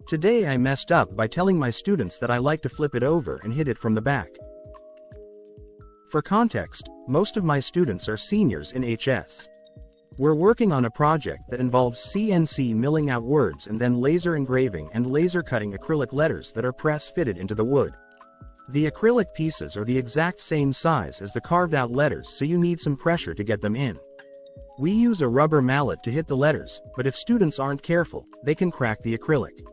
Today I messed up by telling my students that I like to flip it over and hit it from the back. For context, most of my students are seniors in HS. We're working on a project that involves CNC milling out words and then laser engraving and laser cutting acrylic letters that are press-fitted into the wood. The acrylic pieces are the exact same size as the carved-out letters, so you need some pressure to get them in. We use a rubber mallet to hit the letters, but if students aren't careful, they can crack the acrylic.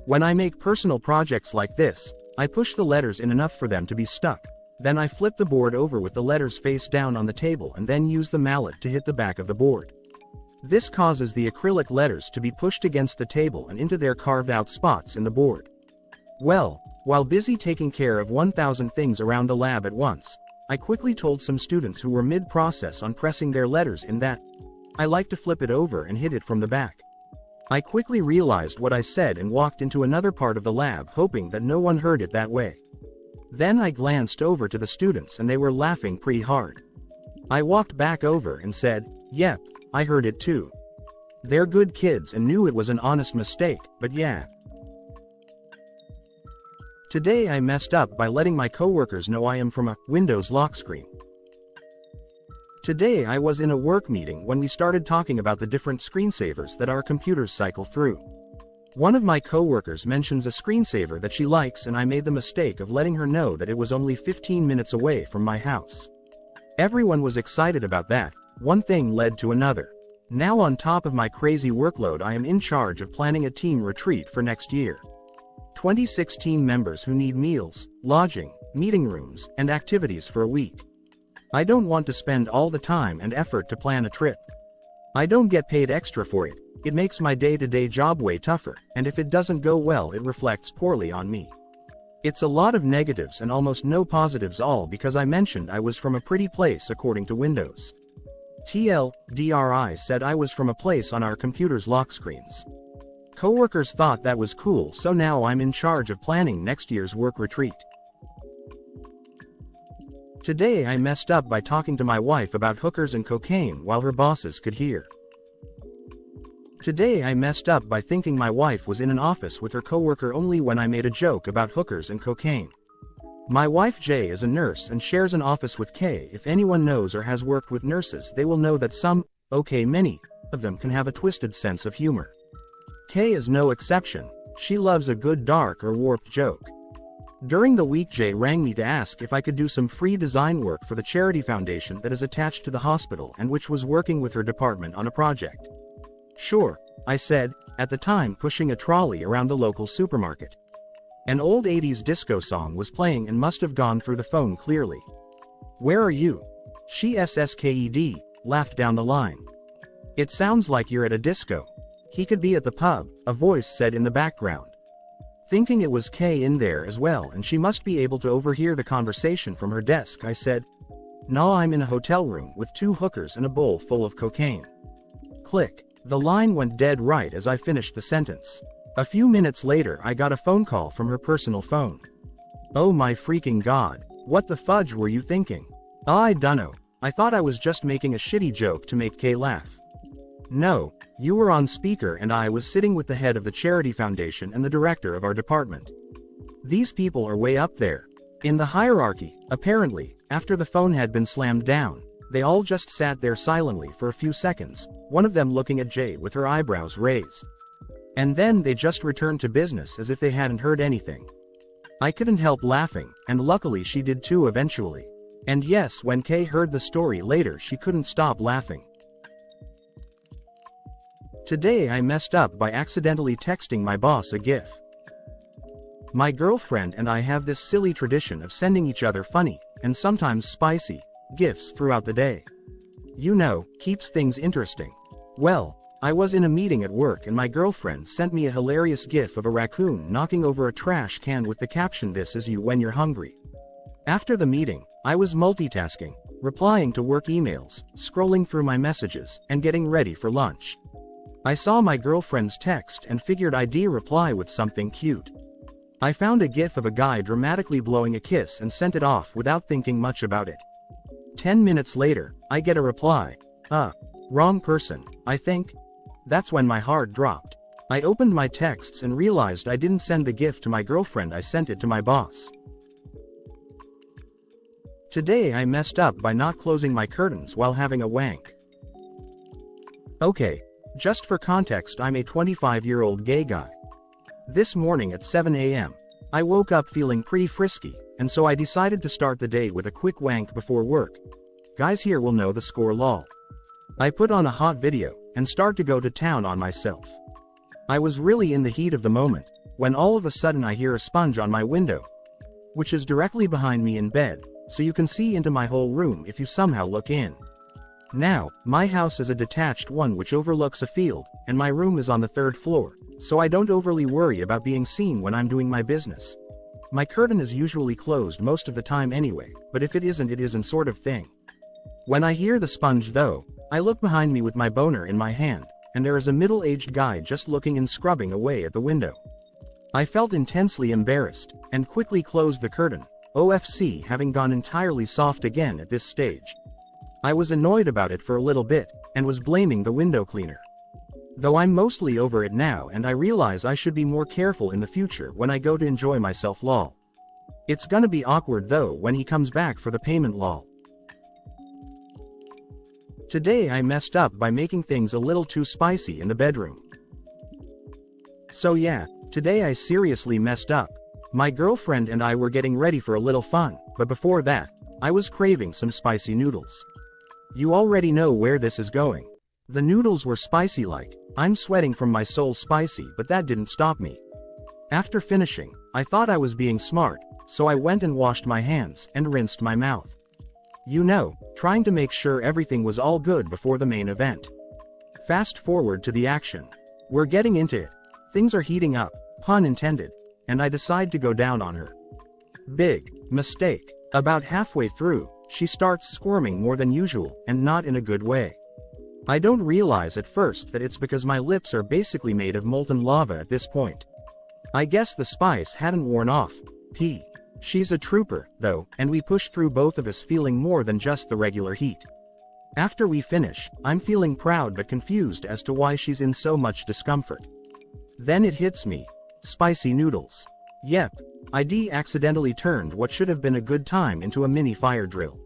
When I make personal projects like this, I push the letters in enough for them to be stuck. Then I flip the board over with the letters face down on the table and then use the mallet to hit the back of the board. This causes the acrylic letters to be pushed against the table and into their carved-out spots in the board. Well, while busy taking care of 1,000 things around the lab at once, I quickly told some students who were mid-process on pressing their letters in that I like to flip it over and hit it from the back. I quickly realized what I said and walked into another part of the lab, hoping that no one heard it that way. Then I glanced over to the students and they were laughing pretty hard. I walked back over and said, "Yep, I heard it too." They're good kids and knew it was an honest mistake, but yeah. Today I messed up by letting my coworkers know I am from a Windows lock screen. Today I was in a work meeting when we started talking about the different screensavers that our computers cycle through. One of my coworkers mentions a screensaver that she likes, and I made the mistake of letting her know that it was only 15 minutes away from my house. Everyone was excited about that. One thing led to another. Now, on top of my crazy workload, I am in charge of planning a team retreat for next year. 26 team members who need meals, lodging, meeting rooms, and activities for a week. I don't want to spend all the time and effort to plan a trip. I don't get paid extra for it. It makes my day-to-day job way tougher, and if it doesn't go well, it reflects poorly on me. It's a lot of negatives and almost no positives, all because I mentioned I was from a pretty place according to Windows. TLDRI said I was from a place on our computer's lock screens. Coworkers thought that was cool, so now I'm in charge of planning next year's work retreat. Today I messed up by talking to my wife about hookers and cocaine while her bosses could hear. Today I messed up by thinking my wife was in an office with her coworker only when I made a joke about hookers and cocaine. My wife Jay is a nurse and shares an office with Kay. If anyone knows or has worked with nurses, they will know that many of them can have a twisted sense of humor. Kay is no exception. She loves a good dark or warped joke. During the week, Jay rang me to ask if I could do some free design work for the charity foundation that is attached to the hospital and which was working with her department on a project. Sure, I said, at the time pushing a trolley around the local supermarket. An old 80s disco song was playing and must have gone through the phone clearly. "Where are you?" She SSKED, laughed down the line. "It sounds like you're at a disco." "He could be at the pub," a voice said in the background. Thinking it was Kay in there as well and she must be able to overhear the conversation from her desk, I said, "No, I'm in a hotel room with 2 hookers and a bowl full of cocaine." Click. The line went dead right as I finished the sentence. A few minutes later I got a phone call from her personal phone. "Oh my freaking god, what the fudge were you thinking?" "I dunno. I thought I was just making a shitty joke to make Kay laugh." "No, you were on speaker and I was sitting with the head of the charity foundation and the director of our department. These people are way up there in the hierarchy." Apparently, after the phone had been slammed down, they all just sat there silently for a few seconds, one of them looking at Jay with her eyebrows raised. And then they just returned to business as if they hadn't heard anything. I couldn't help laughing, and luckily she did too eventually. And yes, when Kay heard the story later, she couldn't stop laughing. Today I messed up by accidentally texting my boss a GIF. My girlfriend and I have this silly tradition of sending each other funny, and sometimes spicy, GIFs throughout the day. You know, keeps things interesting. Well, I was in a meeting at work and my girlfriend sent me a hilarious GIF of a raccoon knocking over a trash can with the caption, "This is you when you're hungry." After the meeting, I was multitasking, replying to work emails, scrolling through my messages, and getting ready for lunch. I saw my girlfriend's text and figured I'd reply with something cute. I found a GIF of a guy dramatically blowing a kiss and sent it off without thinking much about it. 10 minutes later, I get a reply. Wrong person, I think." That's when my heart dropped. I opened my texts and realized I didn't send the gift to my girlfriend, I sent it to my boss. Today I messed up by not closing my curtains while having a wank. Okay, just for context, I'm a 25-year-old gay guy. This morning at 7 a.m., I woke up feeling pretty frisky, and so I decided to start the day with a quick wank before work. Guys here will know the score, lol. I put on a hot video and start to go to town on myself. I was really in the heat of the moment, when all of a sudden I hear a sponge on my window, which is directly behind me in bed, so you can see into my whole room if you somehow look in. Now, my house is a detached one which overlooks a field, and my room is on the 3rd floor, so I don't overly worry about being seen when I'm doing my business. My curtain is usually closed most of the time anyway, but if it isn't, it isn't sort of thing. When I hear the sponge though, I look behind me with my boner in my hand, and there is a middle-aged guy just looking and scrubbing away at the window. I felt intensely embarrassed, and quickly closed the curtain, OFC having gone entirely soft again at this stage. I was annoyed about it for a little bit, and was blaming the window cleaner. Though I'm mostly over it now and I realize I should be more careful in the future when I go to enjoy myself, lol. It's gonna be awkward though when he comes back for the payment, lol. Today I messed up by making things a little too spicy in the bedroom. So yeah, today I seriously messed up. My girlfriend and I were getting ready for a little fun, but before that, I was craving some spicy noodles. You already know where this is going. The noodles were spicy like, I'm sweating from my soul spicy, but that didn't stop me. After finishing, I thought I was being smart, so I went and washed my hands and rinsed my mouth. You know, trying to make sure everything was all good before the main event. Fast forward to the action. We're getting into it. Things are heating up, pun intended, and I decide to go down on her. Big mistake. About halfway through, she starts squirming more than usual, and not in a good way. I don't realize at first that it's because my lips are basically made of molten lava at this point. I guess the spice hadn't worn off. She's a trooper, though, and we push through, both of us feeling more than just the regular heat. After we finish, I'm feeling proud but confused as to why she's in so much discomfort. Then it hits me. Spicy noodles. Yep, I accidentally turned what should have been a good time into a mini fire drill.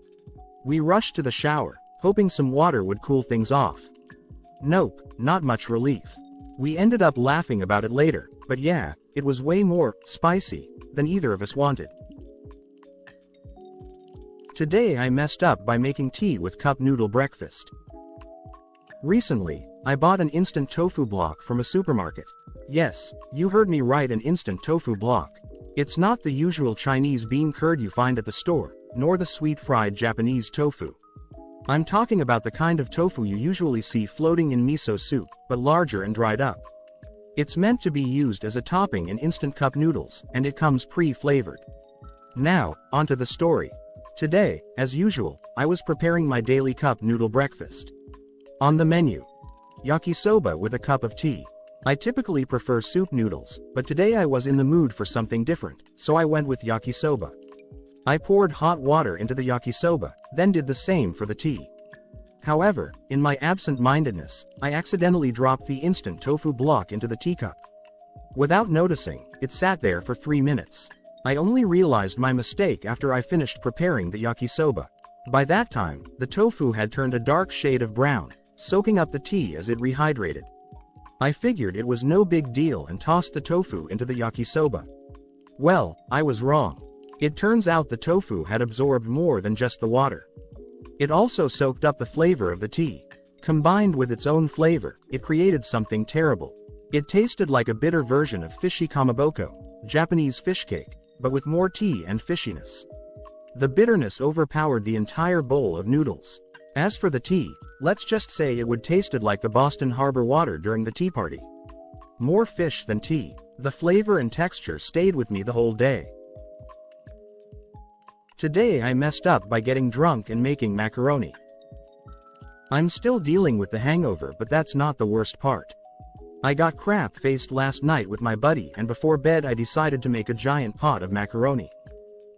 We rushed to the shower, hoping some water would cool things off. Nope, not much relief. We ended up laughing about it later, but yeah, it was way more spicy than either of us wanted. Today I messed up by making tea with cup noodle breakfast. Recently, I bought an instant tofu block from a supermarket. Yes, you heard me right, an instant tofu block. It's not the usual Chinese bean curd you find at the store, nor the sweet fried Japanese tofu. I'm talking about the kind of tofu you usually see floating in miso soup, but larger and dried up. It's meant to be used as a topping in instant cup noodles, and it comes pre-flavored. Now, onto the story. Today, as usual, I was preparing my daily cup noodle breakfast. On the menu, yakisoba with a cup of tea. I typically prefer soup noodles, but today I was in the mood for something different, so I went with yakisoba. I poured hot water into the yakisoba, then did the same for the tea. However, in my absent-mindedness, I accidentally dropped the instant tofu block into the teacup. Without noticing, it sat there for 3 minutes. I only realized my mistake after I finished preparing the yakisoba. By that time, the tofu had turned a dark shade of brown, soaking up the tea as it rehydrated. I figured it was no big deal and tossed the tofu into the yakisoba. Well, I was wrong. It turns out the tofu had absorbed more than just the water. It also soaked up the flavor of the tea. Combined with its own flavor, it created something terrible. It tasted like a bitter version of fishy kamaboko, Japanese fish cake, but with more tea and fishiness. The bitterness overpowered the entire bowl of noodles. As for the tea, let's just say it would tasted like the Boston Harbor water during the tea party. More fish than tea. The flavor and texture stayed with me the whole day. Today I messed up by getting drunk and making macaroni. I'm still dealing with the hangover, but that's not the worst part. I got crap-faced last night with my buddy, and before bed I decided to make a giant pot of macaroni.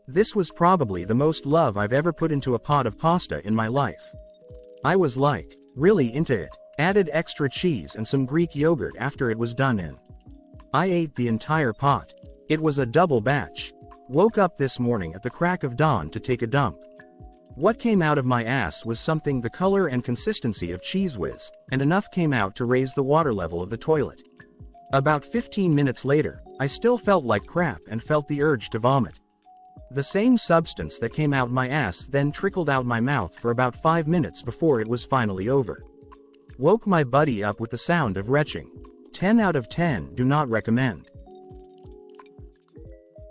This was probably the most love I've ever put into a pot of pasta in my life. I was like, really into it, Added extra cheese and some Greek yogurt after it was done in. I ate the entire pot. It was a double batch. Woke up this morning at the crack of dawn to take a dump. What came out of my ass was something the color and consistency of Cheez Whiz, and enough came out to raise the water level of the toilet. About 15 minutes later, I still felt like crap and felt the urge to vomit. The same substance that came out my ass then trickled out my mouth for about 5 minutes before it was finally over. Woke my buddy up with the sound of retching. 10 out of 10, do not recommend.